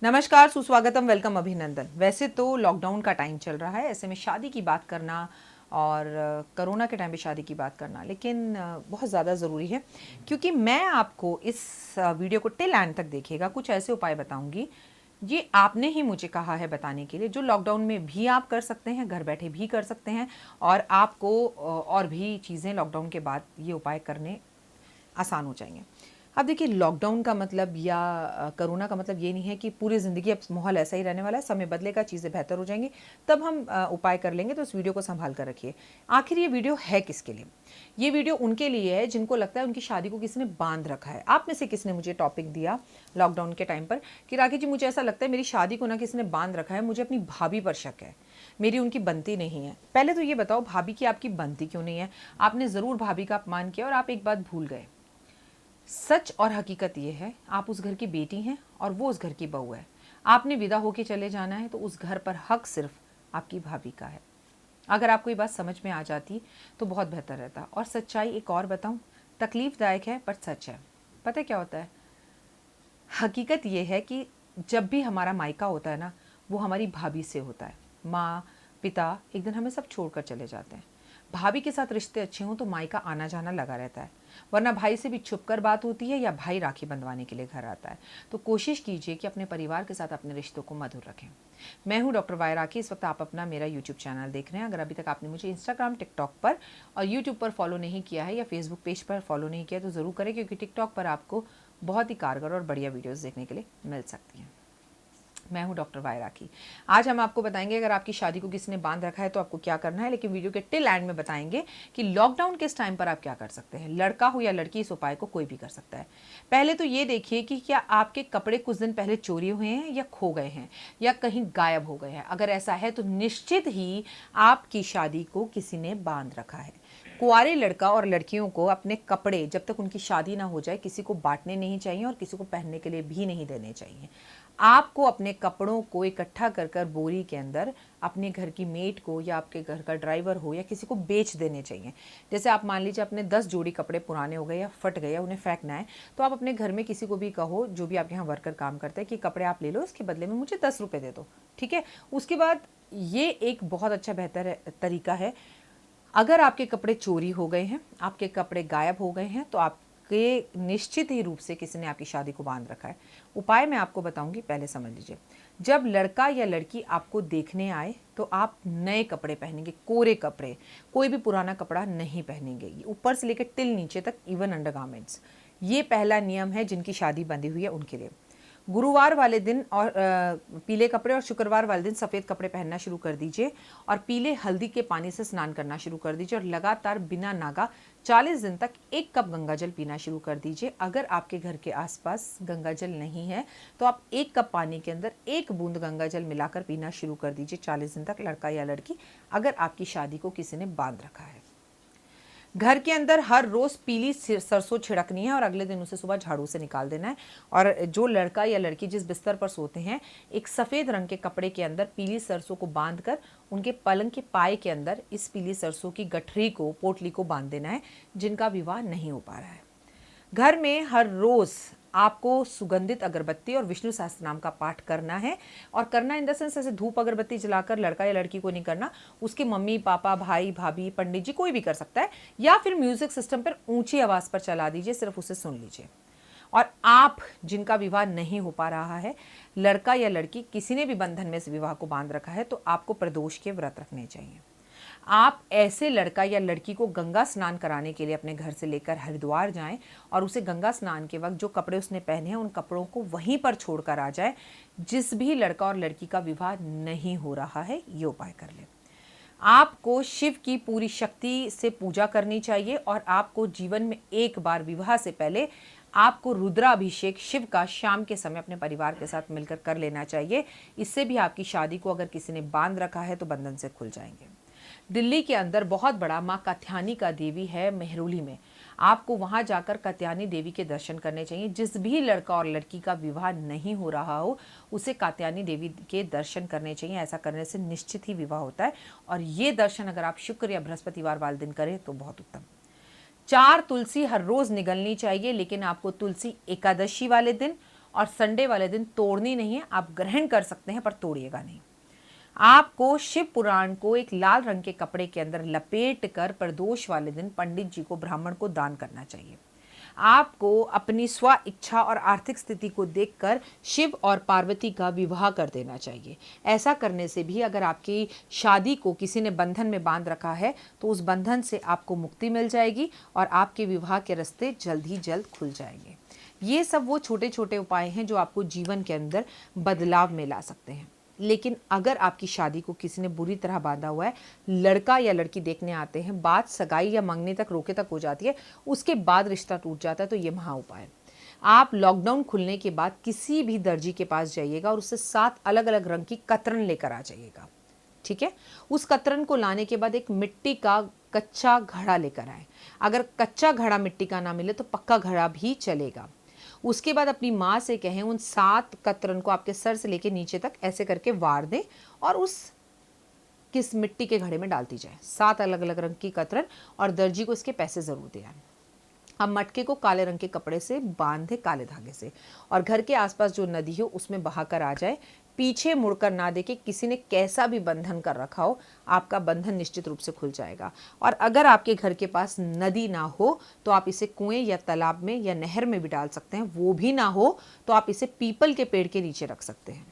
नमस्कार, सुस्वागतम, वेलकम, अभिनंदन। वैसे तो लॉकडाउन का टाइम चल रहा है, ऐसे में शादी की बात करना और कोरोना के टाइम पे शादी की बात करना लेकिन बहुत ज़्यादा ज़रूरी है, क्योंकि मैं आपको इस वीडियो को टिल एंड तक देखिएगा, कुछ ऐसे उपाय बताऊंगी ये आपने ही मुझे कहा है बताने के लिए, जो लॉकडाउन में भी आप कर सकते हैं, घर बैठे भी कर सकते हैं और आपको और भी चीज़ें लॉकडाउन के बाद ये उपाय करने आसान हो जाएंगे। अब देखिए, लॉकडाउन का मतलब या कोरोना का मतलब ये नहीं है कि पूरी ज़िंदगी अब माहौल ऐसा ही रहने वाला है, समय बदलेगा, चीज़ें बेहतर हो जाएंगी, तब हम उपाय कर लेंगे। तो इस वीडियो को संभाल कर रखिए। आखिर ये वीडियो है किसके लिए? ये वीडियो उनके लिए है जिनको लगता है उनकी शादी को किसी ने बांध रखा है। आप में से किसने मुझे टॉपिक दिया लॉकडाउन के टाइम पर कि राखी जी, मुझे ऐसा लगता है मेरी शादी को ना किसी ने बांध रखा है, मुझे अपनी भाभी पर शक है, मेरी उनकी बनती नहीं है। पहले तो ये बताओ, भाभी की आपकी बनती क्यों नहीं है? आपने ज़रूर भाभी का अपमान किया और आप एक बात भूल गए। सच और हकीकत ये है, आप उस घर की बेटी हैं और वो उस घर की बहू है। आपने विदा होके चले जाना है तो उस घर पर हक सिर्फ आपकी भाभी का है। अगर आपको ये बात समझ में आ जाती तो बहुत बेहतर रहता। और सच्चाई एक और बताऊं, तकलीफदायक है पर सच है। पता है क्या होता है? हकीकत ये है कि जब भी हमारा मायका होता है ना, वो हमारी भाभी से होता है। माँ, पिता एक दिन हमें सब छोड़कर चले जाते हैं। भाभी के साथ रिश्ते अच्छे हों तो मायका आना जाना लगा रहता है, वरना भाई से भी छुपकर बात होती है या भाई राखी बंधवाने के लिए घर आता है। तो कोशिश कीजिए कि अपने परिवार के साथ अपने रिश्तों को मधुर रखें। मैं हूं डॉक्टर वाई राखी। इस वक्त आप अपना मेरा यूट्यूब चैनल देख रहे हैं। अगर अभी तक आपने मुझे इंस्टाग्राम, टिकटॉक पर और यूट्यूब पर फॉलो नहीं किया है या फेसबुक पेज पर फॉलो नहीं किया तो ज़रूर करें, क्योंकि टिकटॉक पर आपको बहुत ही कारगर और बढ़िया वीडियोस देखने के लिए मिल सकती हैं। मैं हूं डॉक्टर वाई राखी। आज हम आपको बताएंगे अगर आपकी शादी को किसी ने बांध रखा है तो आपको क्या करना है, लेकिन वीडियो के टिल एंड में बताएंगे कि लॉकडाउन के इस टाइम पर आप क्या कर सकते हैं। लड़का हो या लड़की, इस उपाय को कोई भी कर सकता है। पहले तो ये देखिए कि क्या आपके कपड़े कुछ दिन पहले चोरी हुए हैं या खो गए हैं या कहीं गायब हो गए हैं। अगर ऐसा है तो निश्चित ही आपकी शादी को किसी ने बांध रखा है। कुंवारे लड़का और लड़कियों को अपने कपड़े जब तक उनकी शादी ना हो जाए किसी को बांटने नहीं चाहिए और किसी को पहनने के लिए भी नहीं देने चाहिए। आपको अपने कपड़ों को इकट्ठा कर कर बोरी के अंदर अपने घर की मेट को या आपके घर का ड्राइवर हो या किसी को बेच देने चाहिए। जैसे आप मान लीजिए अपने 10 जोड़ी कपड़े पुराने हो गए या फट गए या उन्हें फेंकना है, तो आप अपने घर में किसी को भी कहो, जो भी आपके यहाँ वर्कर काम करते हैं, कि कपड़े आप ले लो, इसके बदले में मुझे 10 रुपये दे दो। ठीक है। उसके बाद ये एक बहुत अच्छा बेहतर तरीका है। अगर आपके कपड़े चोरी हो गए हैं, आपके कपड़े गायब हो गए हैं, तो आपके निश्चित ही रूप से किसी ने आपकी शादी को बांध रखा है। उपाय मैं आपको बताऊंगी, पहले समझ लीजिए। जब लड़का या लड़की आपको देखने आए तो आप नए कपड़े पहनेंगे, कोरे कपड़े, कोई भी पुराना कपड़ा नहीं पहनेंगे, ऊपर से लेकर टिल नीचे तक, इवन अंडरगारमेंट्स। ये पहला नियम है जिनकी शादी बंधी हुई है उनके लिए। गुरुवार वाले दिन और पीले कपड़े और शुक्रवार वाले दिन सफ़ेद कपड़े पहनना शुरू कर दीजिए और पीले हल्दी के पानी से स्नान करना शुरू कर दीजिए और लगातार बिना नागा 40 दिन तक 1 कप गंगाजल पीना शुरू कर दीजिए। अगर आपके घर के आसपास गंगाजल नहीं है तो आप 1 कप पानी के अंदर 1 बूंद गंगाजल मिलाकर पीना शुरू कर दीजिए 40 दिन तक, लड़का या लड़की, अगर आपकी शादी को किसी ने बांध रखा है। घर के अंदर हर रोज पीली सरसों छिड़कनी है और अगले दिन उसे सुबह झाड़ू से निकाल देना है। और जो लड़का या लड़की जिस बिस्तर पर सोते हैं, एक सफ़ेद रंग के कपड़े के अंदर पीली सरसों को बांधकर उनके पलंग के पाए के अंदर इस पीली सरसों की गठरी को, पोटली को बांध देना है, जिनका विवाह नहीं हो पा रहा है। घर में हर रोज़ आपको सुगंधित अगरबत्ती और विष्णु सहस्त्र नाम का पाठ करना है। और करना इन द सेंस, ऐसे धूप अगरबत्ती जलाकर लड़का या लड़की को नहीं करना, उसके मम्मी पापा, भाई भाभी, पंडित जी, कोई भी कर सकता है, या फिर म्यूजिक सिस्टम पर ऊंची आवाज़ पर चला दीजिए, सिर्फ उसे सुन लीजिए। और आप जिनका विवाह नहीं हो पा रहा है, लड़का या लड़की किसी ने भी बंधन में से विवाह को बांध रखा है, तो आपको प्रदोष के व्रत रखने चाहिए। आप ऐसे लड़का या लड़की को गंगा स्नान कराने के लिए अपने घर से लेकर हरिद्वार जाएं और उसे गंगा स्नान के वक्त जो कपड़े उसने पहने हैं उन कपड़ों को वहीं पर छोड़कर आ जाए। जिस भी लड़का और लड़की का विवाह नहीं हो रहा है, ये उपाय कर ले। आपको शिव की पूरी शक्ति से पूजा करनी चाहिए और आपको जीवन में एक बार विवाह से पहले आपको रुद्राभिषेक शिव का शाम के समय अपने परिवार के साथ मिलकर कर लेना चाहिए। इससे भी आपकी शादी को अगर किसी ने बांध रखा है तो बंधन से खुल जाएंगे। दिल्ली के अंदर बहुत बड़ा माँ कात्यायनी का देवी है, मेहरौली में। आपको वहां जाकर कात्यायनी देवी के दर्शन करने चाहिए। जिस भी लड़का और लड़की का विवाह नहीं हो रहा हो, उसे कात्यायनी देवी के दर्शन करने चाहिए। ऐसा करने से निश्चित ही विवाह होता है। और ये दर्शन अगर आप शुक्र या बृहस्पतिवार वाले दिन करें तो बहुत उत्तम। 4 तुलसी हर रोज निगलनी चाहिए, लेकिन आपको तुलसी एकादशी वाले दिन और संडे वाले दिन तोड़नी नहीं है। आप ग्रहण कर सकते हैं पर तोड़िएगा नहीं। आपको शिव पुराण को एक लाल रंग के कपड़े के अंदर लपेट कर प्रदोष वाले दिन पंडित जी को, ब्राह्मण को दान करना चाहिए। आपको अपनी स्व इच्छा और आर्थिक स्थिति को देखकर शिव और पार्वती का विवाह कर देना चाहिए। ऐसा करने से भी अगर आपकी शादी को किसी ने बंधन में बांध रखा है तो उस बंधन से आपको मुक्ति मिल जाएगी और आपके विवाह के रास्ते जल्द ही जल्द खुल जाएंगे। ये सब वो छोटे छोटे उपाय हैं जो आपको जीवन के अंदर बदलाव में ला सकते हैं। लेकिन अगर आपकी शादी को किसी ने बुरी तरह बांधा हुआ है, लड़का या लड़की देखने आते हैं, बात सगाई या मंगनी तक, रोके तक हो जाती है, उसके बाद रिश्ता टूट जाता है, तो ये महा उपाय है। आप लॉकडाउन खुलने के बाद किसी भी दर्जी के पास जाइएगा और उससे 7 अलग अलग रंग की कतरन लेकर आ जाइएगा। ठीक है, उस कतरन को लाने के बाद एक मिट्टी का कच्चा घड़ा लेकर आए। अगर कच्चा घड़ा मिट्टी का ना मिले तो पक्का घड़ा भी चलेगा। उसके बाद अपनी माँ से कहें उन 7 कतरन को आपके सर से लेके नीचे तक ऐसे करके वार दें और उस किस मिट्टी के घड़े में डालती जाए। 7 अलग अलग रंग की कतरन, और दर्जी को इसके पैसे जरूर दे आए। अब मटके को काले रंग के कपड़े से बांधे, काले धागे से, और घर के आसपास जो नदी हो उसमें बहाकर आ जाए। पीछे मुड़कर ना देखे, किसी ने कैसा भी बंधन कर रखा हो, आपका बंधन निश्चित रूप से खुल जाएगा। और अगर आपके घर के पास नदी ना हो तो आप इसे कुएं या तालाब में या नहर में भी डाल सकते हैं। वो भी ना हो तो आप इसे पीपल के पेड़ के नीचे रख सकते हैं।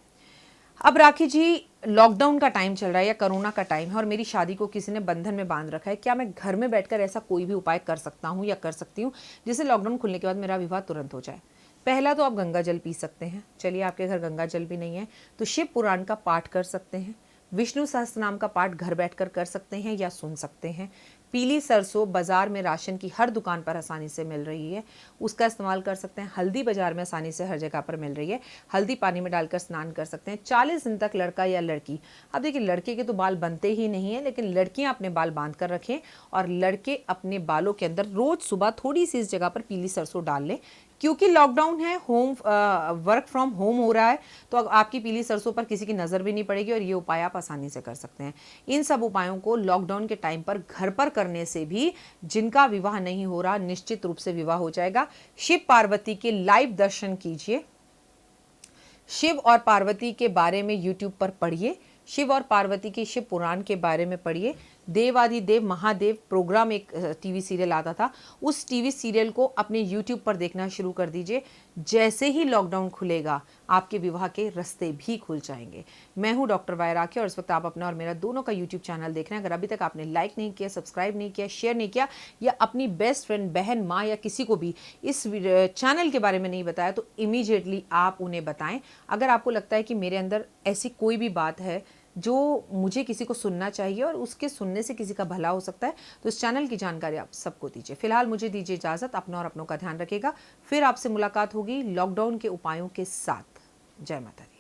अब राखी जी, लॉकडाउन का टाइम चल रहा है या कोरोना का टाइम है और मेरी शादी को किसी ने बंधन में बांध रखा है, क्या मैं घर में बैठकर ऐसा कोई भी उपाय कर सकता हूँ या कर सकती हूँ जिससे लॉकडाउन खुलने के बाद मेरा विवाह तुरंत हो जाए? पहला तो आप गंगा जल पी सकते हैं। चलिए, आपके घर गंगा जल भी नहीं है तो शिव पुराण का पाठ कर सकते हैं। विष्णु सहस्त्रनाम का पाठ घर बैठकर कर सकते हैं या सुन सकते हैं। पीली सरसों बाजार में राशन की हर दुकान पर आसानी से मिल रही है, उसका इस्तेमाल कर सकते हैं। हल्दी बाजार में आसानी से हर जगह पर मिल रही है, हल्दी पानी में डालकर स्नान कर सकते हैं। 40 दिन तक लड़का या लड़की, अब देखिए लड़के के तो बाल बनते ही नहीं है, लेकिन लड़कियां अपने बाल बांध कर रखें और लड़के अपने बालों के अंदर रोज सुबह थोड़ी सी इस जगह पर पीली सरसों डाल लें। क्योंकि लॉकडाउन है, वर्क फ्रॉम होम हो रहा है, तो आपकी पीली सरसों पर किसी की नज़र भी नहीं पड़ेगी और ये उपाय आप आसानी से कर सकते हैं। इन सब उपायों को लॉकडाउन के टाइम पर घर पर करने से भी जिनका विवाह नहीं हो रहा, निश्चित रूप से विवाह हो जाएगा। शिव पार्वती के लाइव दर्शन कीजिए, शिव और पार्वती के बारे में यूट्यूब पर पढ़िए, शिव और पार्वती के शिव पुराण के बारे में पढ़िए। देवादिदेव महादेव प्रोग्राम एक टीवी सीरियल आता था, उस टीवी सीरियल को अपने यूट्यूब पर देखना शुरू कर दीजिए। जैसे ही लॉकडाउन खुलेगा आपके विवाह के रास्ते भी खुल जाएंगे। मैं हूं डॉक्टर वाय राखी और इस वक्त आप अपना और मेरा दोनों का यूट्यूब चैनल देख रहे हैं। अगर अभी तक आपने लाइक नहीं किया, सब्सक्राइब नहीं किया, शेयर नहीं किया या अपनी बेस्ट फ्रेंड, बहन, माँ या किसी को भी इस चैनल के बारे में नहीं बताया तो इमीडिएटली आप उन्हें बताएं। अगर आपको लगता है कि मेरे अंदर ऐसी कोई भी बात है जो मुझे किसी को सुनना चाहिए और उसके सुनने से किसी का भला हो सकता है, तो इस चैनल की जानकारी आप सबको दीजिए। फिलहाल मुझे दीजिए इजाज़त। अपना और अपनों का ध्यान रखिएगा। फिर आपसे मुलाकात होगी लॉकडाउन के उपायों के साथ। जय माता दी।